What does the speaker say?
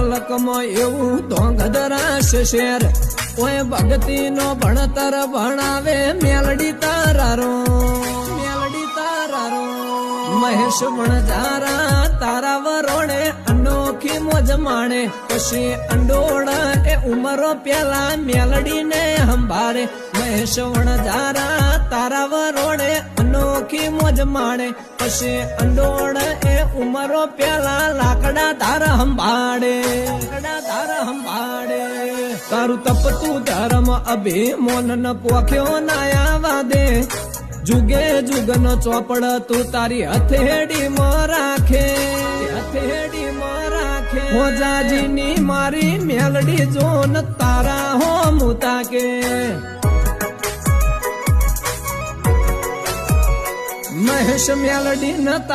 મલકમાં એવું ધોંગધરાશે શેર ઓય ભક્તિ નો ભણતર ભણાવે મેલડી તારારો મહેશ વણજારા તારા વરોણે અનોખી મોજ માણે પછી અંડોળા એ ઉમરો પેલા મેલડી ને હંભારે મહેશ વણજારા તારા વરોણે અનોખી મોજ માણે પછી અંડોળ એ ઉમરો પેલા લાકડા ધાર હંભાડે તારું તપતું ધર્મ અભિમોન ન પોખ્યો નાયા દે જુગે જુગનો ચોપડ તું તારી હથેડી માં રાખે હોજાજીની મારી મેલડી જોન તારા હો મુતા કે મહેશ મેલડી ન